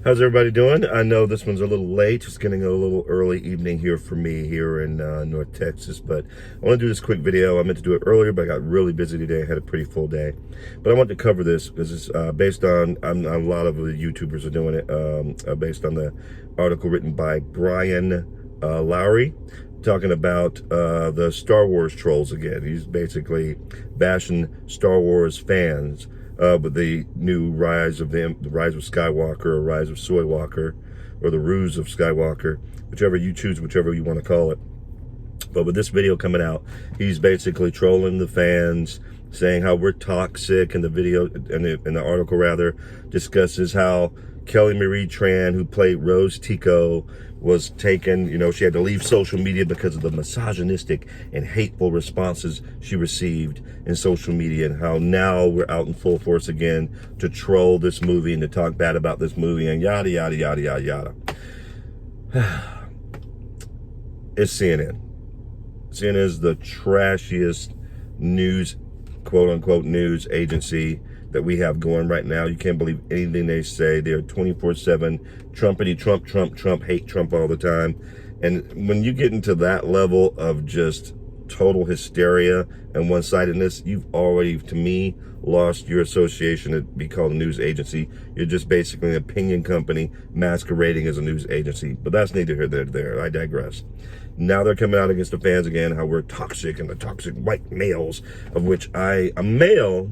How's everybody doing? I know this one's a little late. It's getting a little early evening here for me here in North Texas, but I want to do this quick video. I meant to do it earlier, but I got really busy today. I had a pretty full day. But I wanted to cover this because it's based on, a lot of the YouTubers are doing it, based on the article written by Brian Lowry, talking about the Star Wars trolls again. He's basically bashing Star Wars fans with the new rise of the rise of Skywalker, or rise of Soy Walker, or the ruse of Skywalker, whichever you choose, whichever you want to call it. But with this video coming out, he's basically trolling the fans, saying how we're toxic. And the video, and the article rather, discusses how Kelly Marie Tran, who played Rose Tico, was taken, she had to leave social media because of the misogynistic and hateful responses she received in social media, and how now we're out in full force again to troll this movie and to talk bad about this movie and yada, yada, yada, yada, yada. It's CNN. CNN is the trashiest news, quote unquote, news agency that we have going right now. You can't believe anything they say. They're 24/7 Trumpity Trump, Trump, Trump, hate Trump all the time. And when you get into that level of just total hysteria and one-sidedness, you've already, to me, lost your association to be called a news agency. You're just basically an opinion company masquerading as a news agency. But that's neither here nor there. I digress. Now they're coming out against the fans again, how we're toxic and the toxic white males, of which I'm male.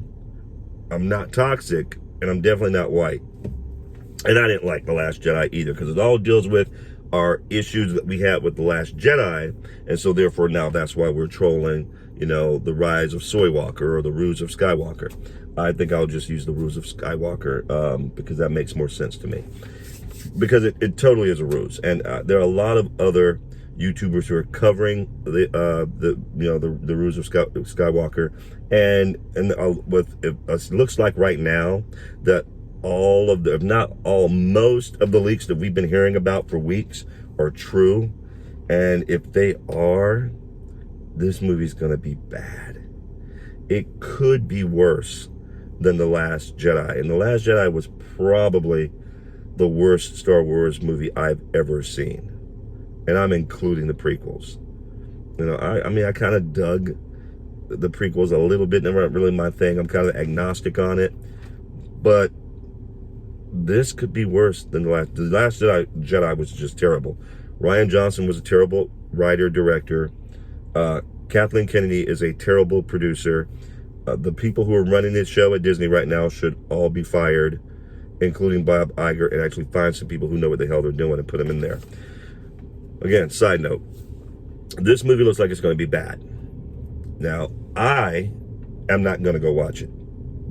I'm not toxic, and I'm definitely not white. And I didn't like The Last Jedi either, because it all deals with our issues that we had with The Last Jedi. And so therefore now that's why we're trolling, the rise of Soy Walker, or the ruse of Skywalker. I think I'll just use the ruse of Skywalker because that makes more sense to me. Because it totally is a ruse. And there are a lot of other YouTubers who are covering the ruse of Skywalker, and it looks like right now that all of the, if not all, most of the leaks that we've been hearing about for weeks are true. And if they are, this movie's gonna be bad. It could be worse than The Last Jedi, and The Last Jedi was probably the worst Star Wars movie I've ever seen. And I'm including the prequels. I kind of dug the prequels a little bit. Never really my thing. I'm kind of agnostic on it. But this could be worse than The Last Jedi was just terrible. Rian Johnson was a terrible writer, director. Kathleen Kennedy is a terrible producer. The people who are running this show at Disney right now should all be fired, including Bob Iger, and actually find some people who know what the hell they're doing and put them in there. Again, side note, this movie looks like it's going to be bad. Now, I am not going to go watch it,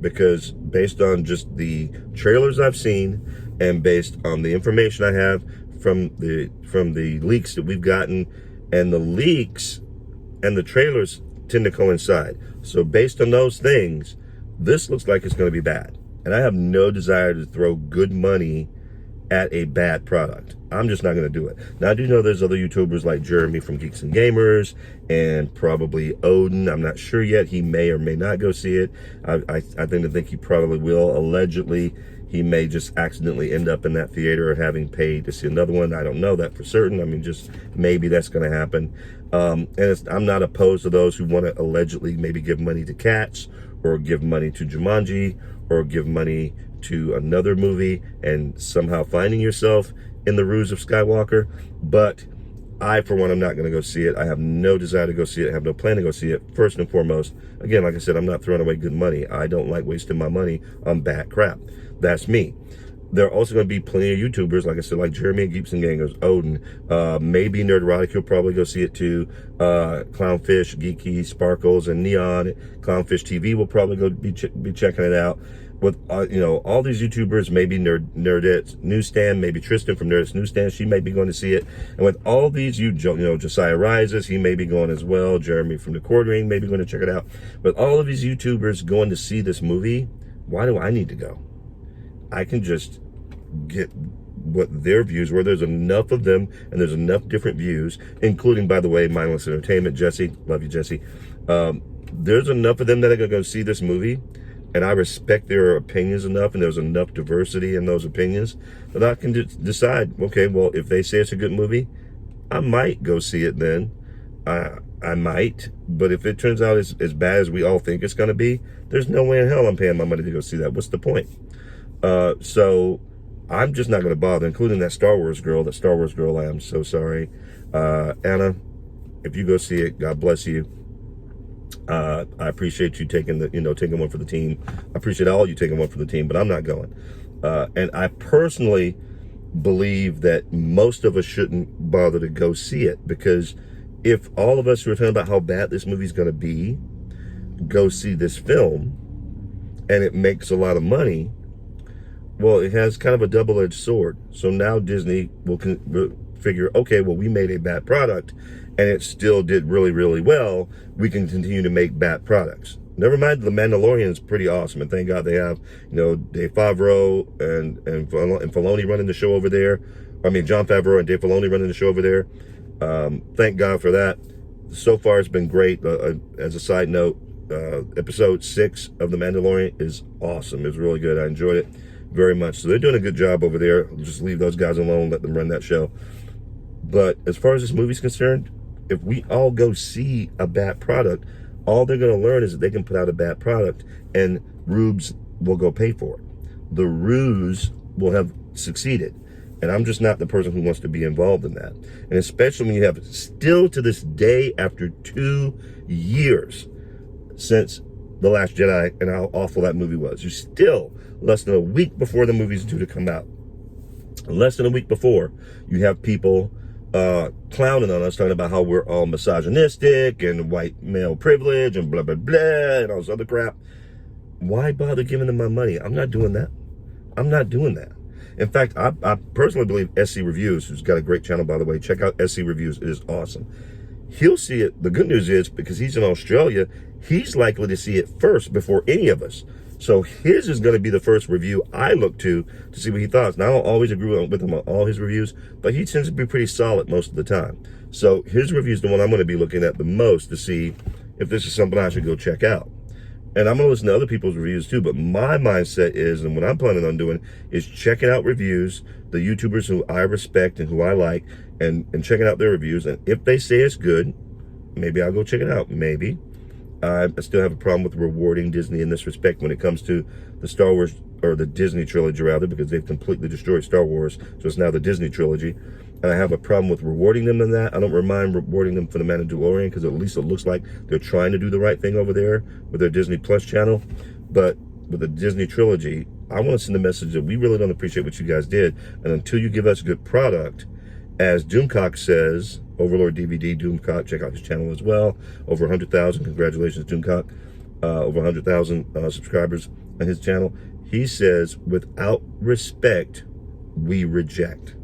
because based on just the trailers I've seen and based on the information I have from the leaks that we've gotten, and the leaks and the trailers tend to coincide. So based on those things, this looks like it's going to be bad. And I have no desire to throw good money at a bad product. I'm just not going to do it. Now, I do know there's other YouTubers like Jeremy from Geeks and Gamers, and probably Odin. I'm not sure yet. He may or may not go see it. I think he probably will. Allegedly, he may just accidentally end up in that theater having paid to see another one. I don't know that for certain. Just maybe that's going to happen. And I'm not opposed to those who want to allegedly maybe give money to Cats, or give money to Jumanji, or give money to another movie, and somehow finding yourself in the ruse of Skywalker. But I, for one, am not going to go see it. I have no desire to go see it. I have no plan to go see it. First and foremost, again, like I said, I'm not throwing away good money. I don't like wasting my money on bad crap. That's me. There are also going to be plenty of YouTubers, like I said, like Jeremy and Geeks and Gamers, Odin, maybe Nerdotic, he'll probably go see it too. Clownfish, Geeky, Sparkles, and Neon, Clownfish TV will probably go be checking it out. With all these YouTubers, maybe Nerdette's Newsstand, maybe Tristan from Nerdette's Newsstand, she may be going to see it. And with all these, Josiah Rises, he may be going as well. Jeremy from the Quartering may be going to check it out. With all of these YouTubers going to see this movie, why do I need to go? I can just get what their views were. There's enough of them, and there's enough different views, including, by the way, Mindless Entertainment, Jesse. Love you, Jesse. There's enough of them that are going to go see this movie and I respect their opinions enough, and there's enough diversity in those opinions that I can decide, okay, well, if they say it's a good movie, I might go see it then. I might, but if it turns out as bad as we all think it's going to be, there's no way in hell I'm paying my money to go see that. What's the point? So I'm just not going to bother, including that Star Wars girl. I am so sorry. Anna, if you go see it, God bless you. I appreciate you taking one for the team. I appreciate all you taking one for the team, but I'm not going. And I personally believe that most of us shouldn't bother to go see it, because if all of us who are talking about how bad this movie's going to be go see this film and it makes a lot of money, well, it has kind of a double-edged sword. So now Disney will figure, okay, well, we made a bad product and it still did really, really well. We can continue to make bad products. Never mind, The Mandalorian is pretty awesome, and thank God they have, Dave Favreau and Filoni running the show over there. I mean, Jon Favreau and Dave Filoni running the show over there. Thank God for that. So far, it's been great. As a side note, episode 6 of The Mandalorian is awesome. It's really good. I enjoyed it very much. So they're doing a good job over there. I'll just leave those guys alone, let them run that show. But as far as this movie's concerned, if we all go see a bad product, all they're going to learn is that they can put out a bad product and rubes will go pay for it. The ruse will have succeeded. And I'm just not the person who wants to be involved in that. And especially when you have, still to this day, after 2 years since The Last Jedi and how awful that movie was, you still, less than a week before the movie's due to come out, less than a week before, you have people clowning on us, talking about how we're all misogynistic and white male privilege and blah, blah, blah, and all this other crap. Why bother giving them my money? I'm not doing that. I'm not doing that. In fact, I personally believe SC Reviews, who's got a great channel, by the way, check out SC Reviews. It is awesome. He'll see it. The good news is, because he's in Australia, he's likely to see it first before any of us. So his is going to be the first review I look to see what he thought. Now, I don't always agree with him on all his reviews, but he tends to be pretty solid most of the time. So his review is the one I'm going to be looking at the most to see if this is something I should go check out. And I'm going to listen to other people's reviews too, but my mindset is, and what I'm planning on doing, is checking out reviews, the YouTubers who I respect and who I like, and checking out their reviews. And if they say it's good, maybe I'll go check it out. Maybe. I still have a problem with rewarding Disney in this respect when it comes to the Star Wars, or the Disney trilogy rather, because they've completely destroyed Star Wars. So it's now the Disney trilogy. And I have a problem with rewarding them in that. I don't mind rewarding them for the Mandalorian, because at least it looks like they're trying to do the right thing over there with their Disney Plus channel. But with the Disney trilogy, I want to send a message that we really don't appreciate what you guys did. And until you give us good product, as Doomcock says, Overlord DVD, Doomcock, check out his channel as well. Over 100,000, congratulations, Doomcock. Over 100,000 subscribers on his channel. He says, without respect, we reject.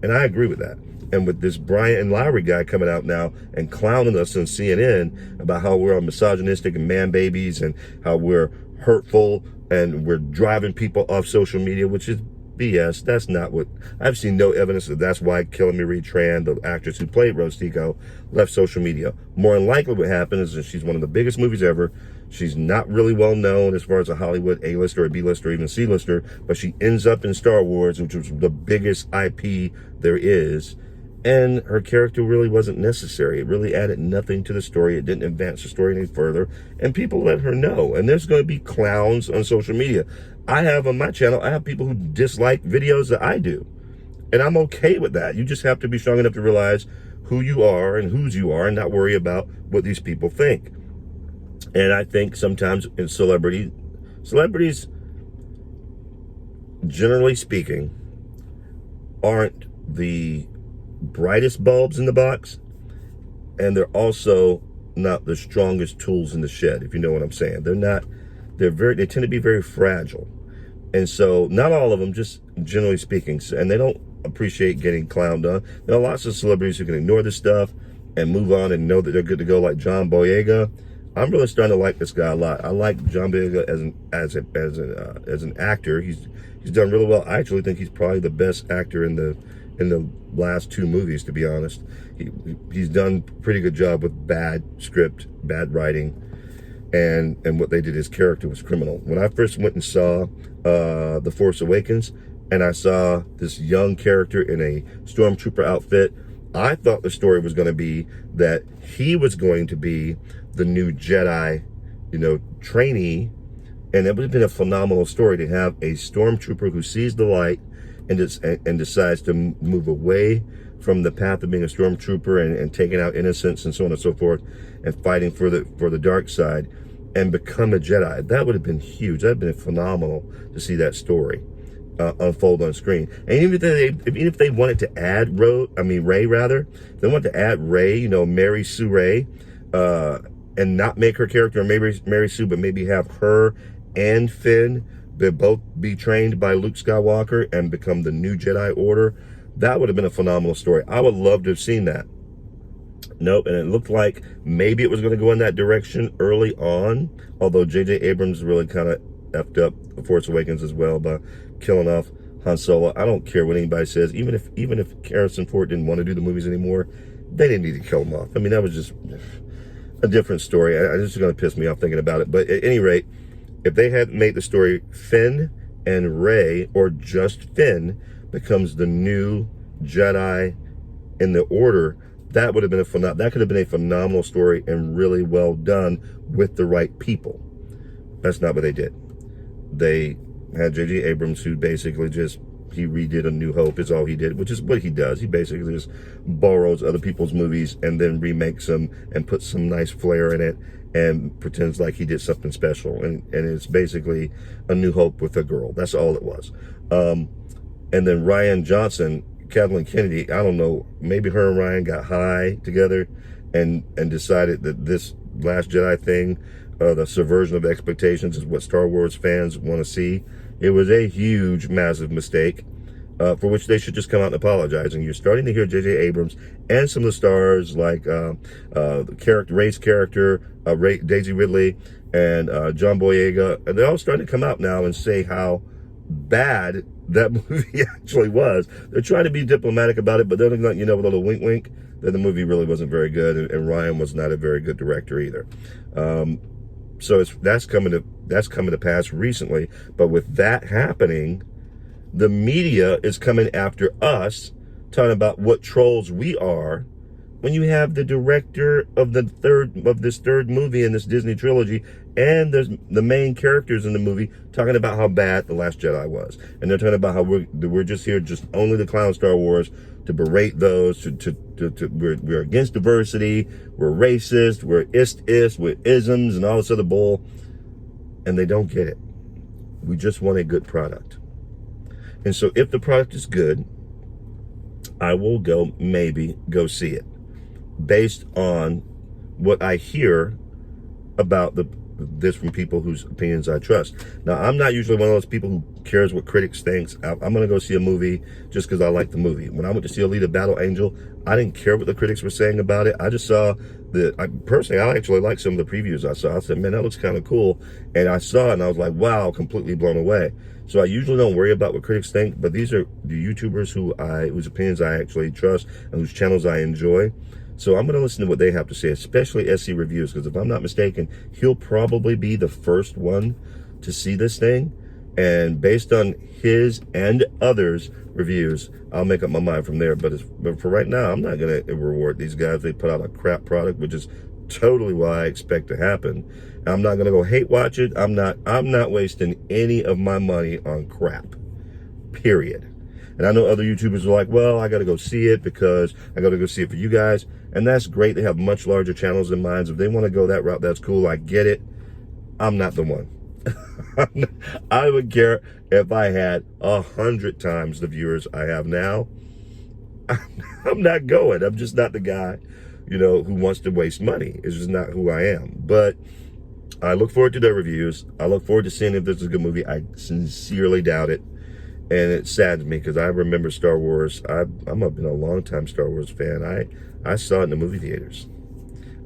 And I agree with that. And with this Brian and Lowry guy coming out now and clowning us on CNN about how we're all misogynistic and man babies and how we're hurtful and we're driving people off social media, which is BS. That's not what, I've seen no evidence that that's why Kelly Marie Tran, the actress who played Rose Tico, left social media. More than likely what happened is that she's one of the biggest movies ever. She's not really well known as far as a Hollywood A-lister or B-lister or even C-lister, but she ends up in Star Wars, which was the biggest IP there is. And her character really wasn't necessary. It really added nothing to the story. It didn't advance the story any further. And people let her know. And there's going to be clowns on social media. I have on my channel, I have people who dislike videos that I do. And I'm okay with that. You just have to be strong enough to realize who you are and whose you are and not worry about what these people think. And I think sometimes in celebrities, generally speaking, aren't the brightest bulbs in the box, and they're also not the strongest tools in the shed, if you know what I'm saying. They tend to be very fragile. And so not all of them, just generally speaking, and they don't appreciate getting clowned on. There are lots of celebrities who can ignore this stuff and move on and know that they're good to go, like John Boyega. I'm really starting to like this guy a lot. I like John Boyega as an actor. He's done really well. I actually think he's probably the best actor in the last 2 movies, to be honest. He's done a pretty good job with bad script, bad writing, and what they did, his character was criminal. When I first went and saw The Force Awakens, and I saw this young character in a stormtrooper outfit, I thought the story was going to be that he was going to be the new Jedi, trainee, and it would have been a phenomenal story to have a stormtrooper who sees the light and decides to move away from the path of being a stormtrooper and taking out innocents and so on and so forth, and fighting for the dark side, and become a Jedi. That would have been huge. That would have been phenomenal to see that story unfold on screen. And even if they wanted to add Rey, rather, if they wanted to add Rey, Mary Sue Rey, and not make her character Mary Sue, but maybe have her and Finn, they both be trained by Luke Skywalker and become the new Jedi Order, that would have been a phenomenal story. I would love to have seen that. Nope, and it looked like maybe it was going to go in that direction early on, although J.J. Abrams really kind of effed up The Force Awakens as well by killing off Han Solo. I don't care what anybody says. Even if Harrison Ford didn't want to do the movies anymore, they didn't need to kill him off. I mean, that was just a different story. It's just going to piss me off thinking about it. But at any rate, if they had made the story Finn and Rey, or just Finn, becomes the new Jedi in the Order, that would have been that could have been a phenomenal story and really well done with the right people. That's not what they did. They had J.J. Abrams, who basically he redid A New Hope is all he did, which is what he does. He basically just borrows other people's movies and then remakes them and puts some nice flair in it and pretends like he did something special. And it's basically A New Hope with a girl. That's all it was. And then Rian Johnson, Kathleen Kennedy, I don't know, maybe her and Ryan got high together and decided that this Last Jedi thing, the subversion of expectations, is what Star Wars fans want to see. It was a huge, massive mistake, for which they should just come out and apologize. And you're starting to hear J.J. Abrams and some of the stars, like Rey's character, Daisy Ridley, and John Boyega, and they're all starting to come out now and say how bad that movie actually was. They're trying to be diplomatic about it, but they're not, with a little wink wink, that the movie really wasn't very good, and Ryan was not a very good director either. So that's coming to pass recently. But with that happening, the media is coming after us, talking about what trolls we are, when you have the director of this third movie in this Disney trilogy and there's the main characters in the movie talking about how bad The Last Jedi was. And they're talking about how we're just here, just only the clown Star Wars, to berate those, we're against diversity, we're racist, we're we're isms and all this other bull. And they don't get it. We just want a good product. And so if the product is good, I will maybe go see it, based on what I hear about this from people whose opinions I trust. Now, I'm not usually one of those people who cares what critics think. I'm going to go see a movie just because I like the movie. When I went to see Alita Battle Angel, I didn't care what the critics were saying about it. I just saw personally, I actually liked some of the previews I saw. I said, man, that looks kind of cool. And I saw it and I was like, wow, completely blown away. So I usually don't worry about what critics think, but these are the YouTubers whose opinions I actually trust and whose channels I enjoy. So I'm going to listen to what they have to say, especially SC Reviews, because if I'm not mistaken, he'll probably be the first one to see this thing. And based on his and others' reviews, I'll make up my mind from there. But for right now, I'm not going to reward these guys. They put out a crap product, which is totally what I expect to happen. I'm not going to go hate watch it. I'm not wasting any of my money on crap, period. And I know other YouTubers are like, well, I got to go see it because I got to go see it for you guys. And that's great. They have much larger channels and minds. If they want to go that route, that's cool. I get it. I'm not the one. I would care if I had 100 times the viewers I have now. I'm not going. I'm just not the guy, who wants to waste money. It's just not who I am. But I look forward to their reviews. I look forward to seeing if this is a good movie. I sincerely doubt it. And it saddens me because I remember Star Wars. I've been a long-time Star Wars fan. I saw it in the movie theaters.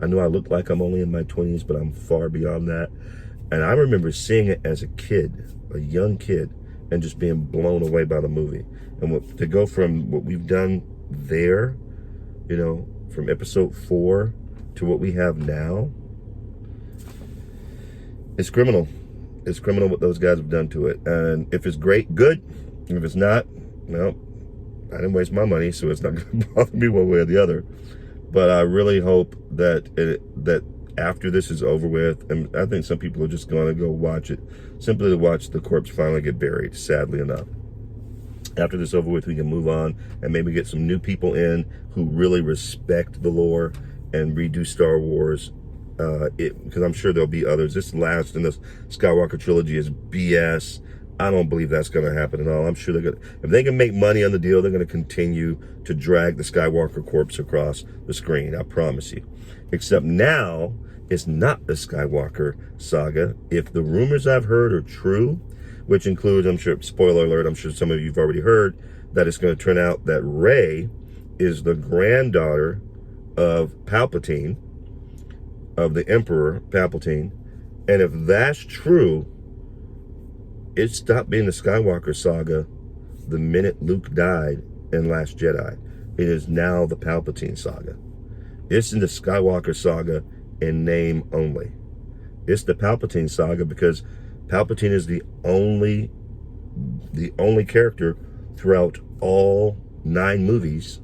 I know I look like I'm only in my 20s, but I'm far beyond that. And I remember seeing it as a kid, a young kid, and just being blown away by the movie. And to go from what we've done there, from episode 4 to what we have now, It's criminal. It's criminal what those guys have done to it. And if it's great, good. And if it's not, well, I didn't waste my money, so it's not going to bother me one way or the other. But I really hope that that after this is over with, and I think some people are just going to go watch it, simply to watch the corpse finally get buried, sadly enough. After this is over with, we can move on and maybe get some new people in who really respect the lore and redo Star Wars. Because I'm sure there'll be others. This last in the Skywalker trilogy is BS. I don't believe that's going to happen at all. I'm sure they're going to, if they can make money on the deal, they're going to continue to drag the Skywalker corpse across the screen. I promise you. Except now, it's not the Skywalker saga. If the rumors I've heard are true, which includes, I'm sure, spoiler alert, I'm sure some of you have already heard, that it's going to turn out that Rey is the granddaughter of Palpatine, of the Emperor Palpatine. And if that's true, it stopped being the Skywalker saga the minute Luke died in Last Jedi. It is now the Palpatine saga. It's in the Skywalker saga in name only. It's the Palpatine saga because Palpatine is the only character throughout all 9 movies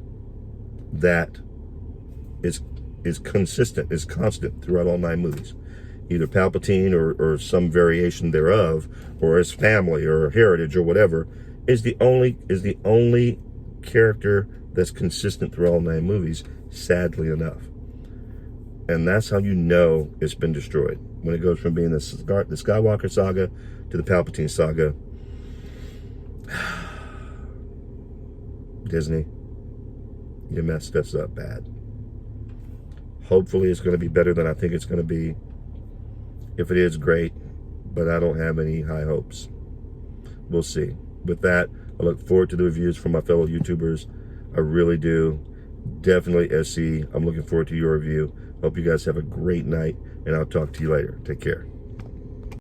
that is consistent, is constant throughout all 9 movies. Either Palpatine or some variation thereof, or his family or heritage or whatever, is the only character that's consistent through all 9 movies, sadly enough. And that's how you know it's been destroyed. When it goes from being the Skywalker saga to the Palpatine saga. Disney, you messed us up bad. Hopefully it's going to be better than I think it's going to be. If it is, great, but I don't have any high hopes. We'll see. With that, I look forward to the reviews from my fellow YouTubers. I really do. Definitely SC. I'm looking forward to your review. Hope you guys have a great night, and I'll talk to you later. Take care.